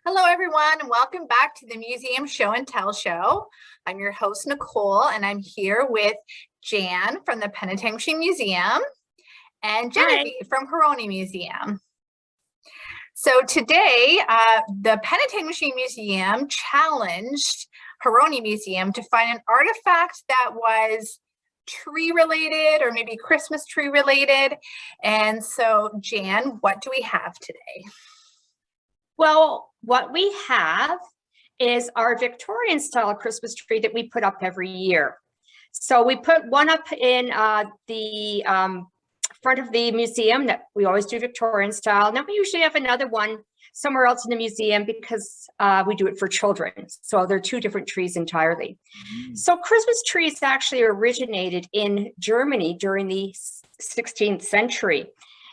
Hello, everyone, and welcome back to the Museum Show and Tell Show. I'm your host, Nicole, and I'm here with Jan from the Penetanguishene Museum and Genevieve from Huronia Museum. So today, the Penetanguishene Museum challenged Huronia Museum to find an artifact that was tree related or maybe Christmas tree related. And so, Jan, what do we have today? Well, what we have is our Victorian style Christmas tree that we put up every year. So we put one up in the front of the museum that we always do Victorian style. Now we usually have another one somewhere else in the museum because we do it for children. So they're two different trees entirely. So Christmas trees actually originated in Germany during the 16th century.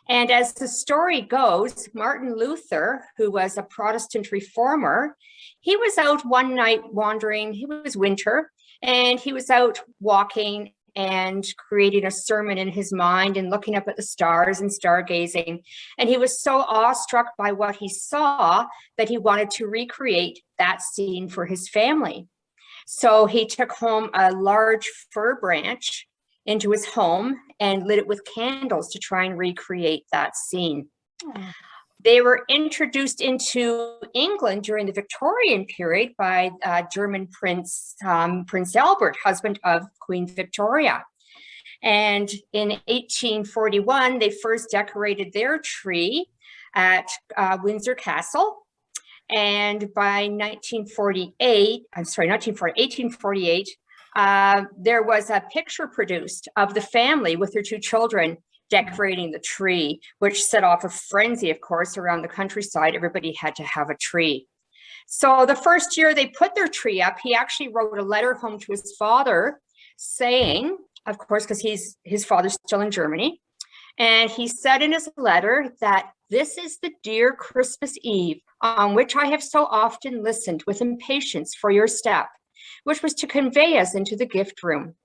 And as the story goes, Martin Luther, who was a Protestant reformer, he was out one night wandering. It was winter, and he was out walking and creating a sermon in his mind and looking up at the stars and stargazing. And he was so awestruck by what he saw that he wanted to recreate that scene for his family. So he took home a large fir branch into his home and lit it with candles to try and recreate that scene. They were introduced into England during the Victorian period by German Prince Albert, husband of Queen Victoria. And in 1841, they first decorated their tree at Windsor Castle. And by 1848, there was a picture produced of the family with their two children decorating the tree, which set off a frenzy, of course, around the countryside. Everybody had to have a tree. So the first year they put their tree up, he actually wrote a letter home to his father saying, of course, because his father's still in Germany, and he said in his letter that this is the dear Christmas Eve on which I have so often listened with impatience for your step, which was to convey us into the gift room.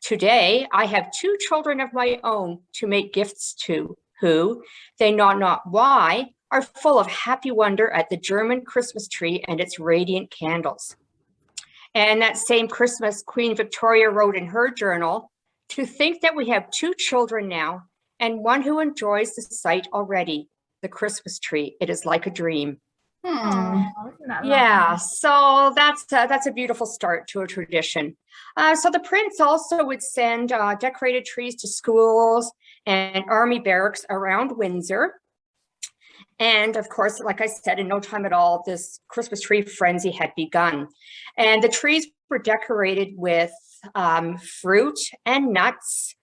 Today, I have two children of my own to make gifts to, who, they know not why, are full of happy wonder at the German Christmas tree and its radiant candles. And that same Christmas, Queen Victoria wrote in her journal, to think that we have two children now, and one who enjoys the sight already, the Christmas tree. It is like a dream. Yeah, so that's a beautiful start to a tradition. So the prince also would send decorated trees to schools and army barracks around Windsor. And of course, like I said, in no time at all, this Christmas tree frenzy had begun. And the trees were decorated with fruit and nuts,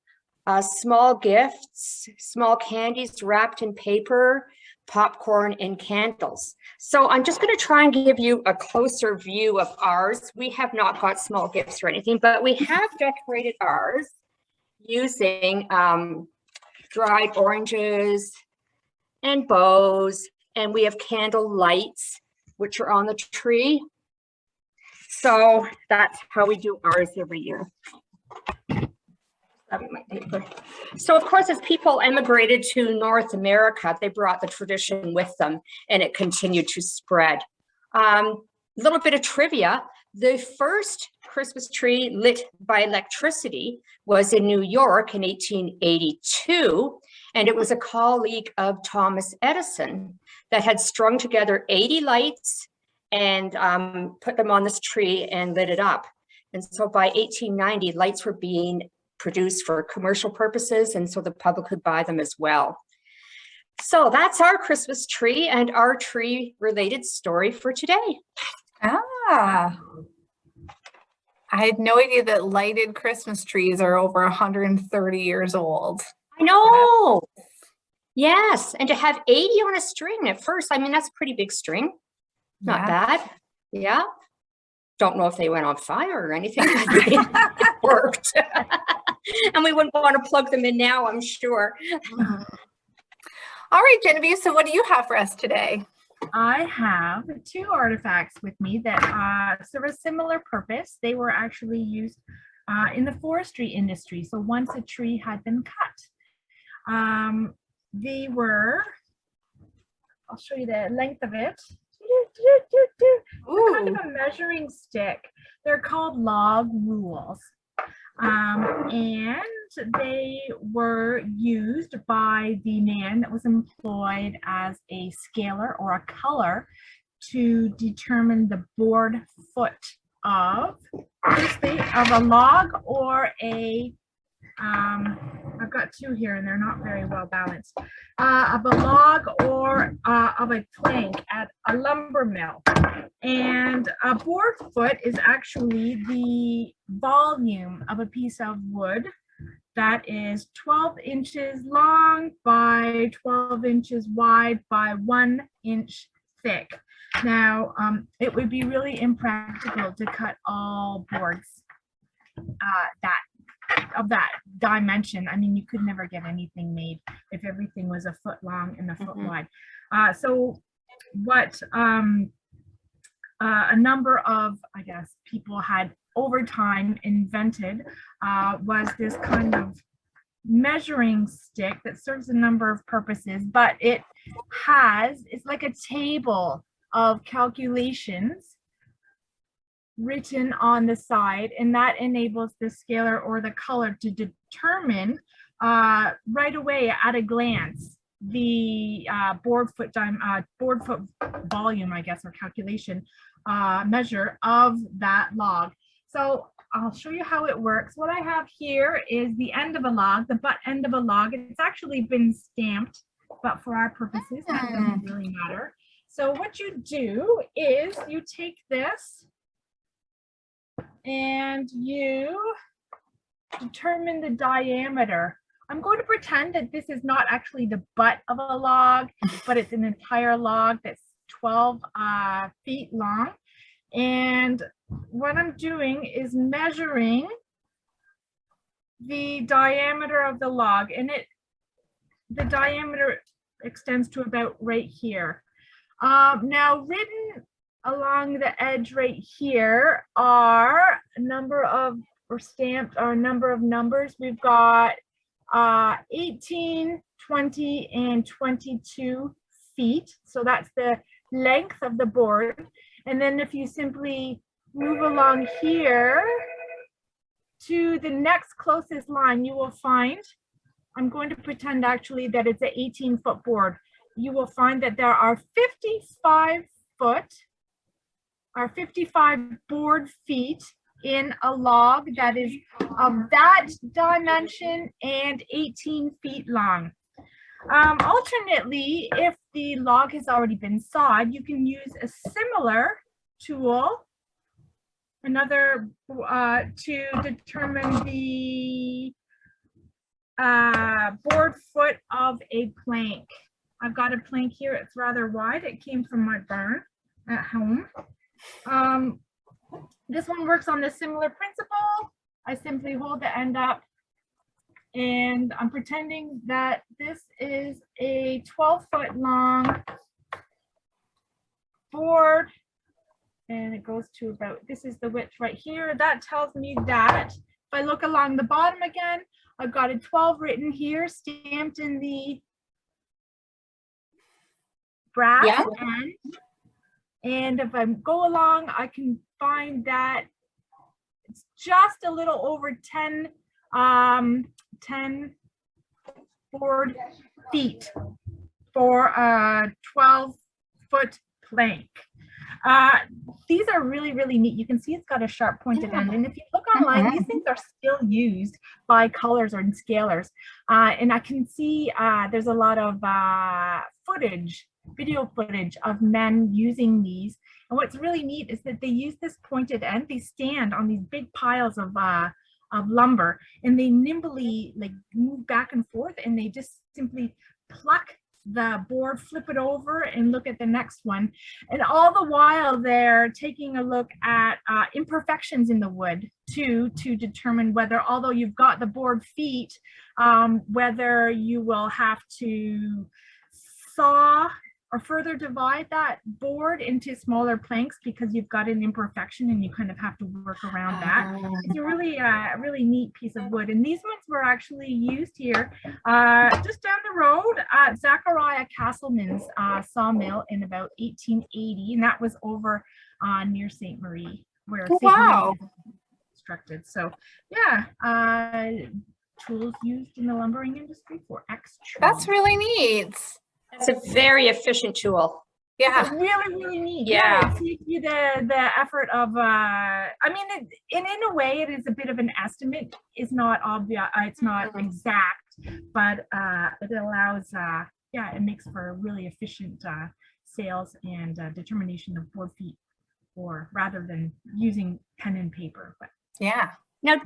small gifts, small candies wrapped in paper, popcorn, and candles. So I'm just going to try and give you a closer view of ours. We have not got small gifts or anything, but we have decorated ours using dried oranges and bows, and we have candle lights, which are on the tree. So that's how we do ours every year. So of course, as people emigrated to North America, they brought the tradition with them and it continued to spread. A little bit of trivia, the first Christmas tree lit by electricity was in New York in 1882, and it was a colleague of Thomas Edison that had strung together 80 lights and put them on this tree and lit it up. And so by 1890, lights were being produced for commercial purposes, and so the public could buy them as well. So that's our Christmas tree and our tree related story for today. I had no idea that lighted Christmas trees are over 130 years old. I know. Yes, and to have 80 on a string at first, I mean, that's a pretty big string. Not bad. Yeah. Don't know if they went on fire or anything, but they worked. And we wouldn't want to plug them in now, I'm sure. All right, Genevieve, so what do you have for us today? I have two artifacts with me that serve a similar purpose. They were actually used in the forestry industry. So once a tree had been cut, they were, I'll show you the length of it. They're kind of a measuring stick. They're called log rules. And they were used by the man that was employed as a scaler or a color to determine the board foot of a log or a I've got two here and they're not very well balanced, of a log or of a plank at a lumber mill. And a board foot is actually the volume of a piece of wood that is 12 inches long by 12 inches wide by 1 inch thick. Now, it would be really impractical to cut all boards of that dimension. I mean, you could never get anything made if everything was a foot long and a foot wide. So what a number of, I guess, people had over time invented was this kind of measuring stick that serves a number of purposes, but it's like a table of calculations written on the side, and that enables the scaler or the color to determine right away at a glance the board foot volume, I guess, or calculation measure of that log. So I'll show you how it works. What I have here is the end of a log, the butt end of a log. It's actually been stamped, but for our purposes, that doesn't really matter. So what you do is you take this and you determine the diameter. I'm going to pretend that this is not actually the butt of a log, but it's an entire log that's 12 feet long. And what I'm doing is measuring the diameter of the log, and the diameter extends to about right here. Now, written along the edge right here are a number of, or stamped are a number of numbers. We've got 18, 20, and 22 feet. So that's the length of the board. And then if you simply move along here to the next closest line, you will find, I'm going to pretend actually that it's an 18-foot board. You will find that there are 55 board feet in a log that is of that dimension and 18 feet long. Alternately, if the log has already been sawed, you can use a similar tool, to determine the board foot of a plank. I've got a plank here. It's rather wide. It came from my barn at home. This one works on the similar principle. I simply hold the end up, and I'm pretending that this is a 12-foot long board, and it goes to about, this is the width right here. That tells me that if I look along the bottom again, I've got a 12 written here, stamped in the brass end. And if I go along, I can find that it's just a little over 10 board feet for a 12-foot plank. These are really, really neat. You can see it's got a sharp pointed end. And if you look online, these things are still used by colors or scalers. And I can see there's a lot of video footage of men using these. And what's really neat is that they use this pointed end. They stand on these big piles of lumber, and they nimbly like move back and forth, and they just simply pluck the board, flip it over, and look at the next one. And all the while they're taking a look at imperfections in the wood too, to determine whether, although you've got the board feet, whether you will have to saw or further divide that board into smaller planks because you've got an imperfection and you kind of have to work around that. It's a really neat piece of wood. And these ones were actually used here just down the road at Zachariah Castleman's sawmill in about 1880. And that was over near St. Marie, where St. Wow. Marie is constructed. So yeah, tools used in the lumbering industry for extra. That's really neat. It's a very efficient tool. Yeah. Really neat. Yeah. It saves you the effort of I mean, in a way it is a bit of an estimate. It's not obvious, it's not exact, but it allows yeah, it makes for really efficient sales and determination of board feet, or rather than using pen and paper. But Yeah. Now,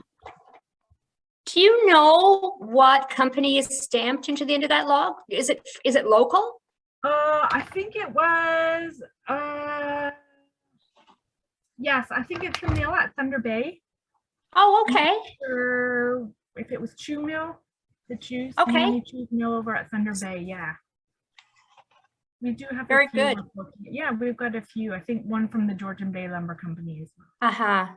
do you know what company is stamped into the end of that log? Is it local? I think it was yes, I think it's the mill at Thunder Bay. Oh, okay. Or if it was Chew Mill, the Chew Mill over at Thunder Bay. Yeah, we do have Very a few good. Yeah, we've got a few. I think one from the Georgian Bay Lumber Company as well. Uh-huh.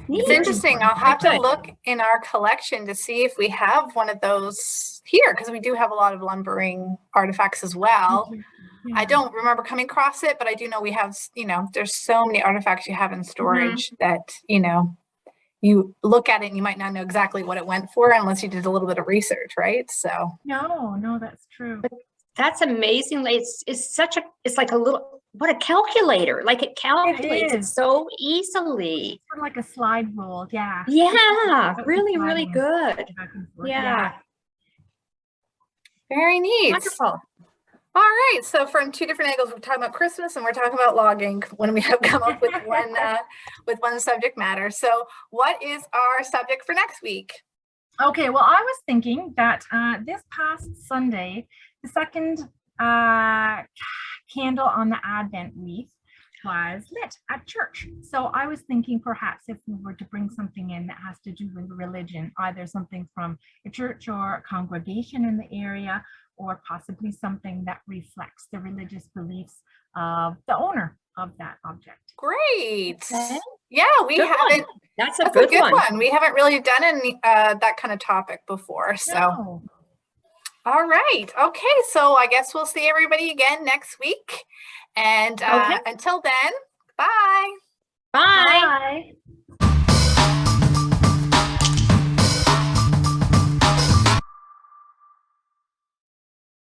It's interesting. I'll have to Good. look in our collection to see if we have one of those here, because we do have a lot of lumbering artifacts as well. I don't remember coming across it, but I do know we have, there's so many artifacts you have in storage that, you look at it and you might not know exactly what it went for unless you did a little bit of research, right? So No, that's true. That's amazing. It's like a little, what a calculator. Like it calculates it so easily. Sort of like a slide rule. Yeah. Yeah, really, really sliding good. back and forth. Yeah. very neat. Wonderful. All right. So from two different angles, we're talking about Christmas and we're talking about logging when we have come up with one subject matter. So what is our subject for next week? Okay, well, I was thinking that this past Sunday, the second candle on the Advent wreath was lit at church. So I was thinking perhaps if we were to bring something in that has to do with religion, either something from a church or a congregation in the area, or possibly something that reflects the religious beliefs of the owner of that object. Great. Okay. Yeah, we Good haven't. one. That's a That's good a good one. one. We haven't really done any that kind of topic before. So, No. all right. Okay. So I guess we'll see everybody again next week. And Okay. until then, bye. Bye. Bye.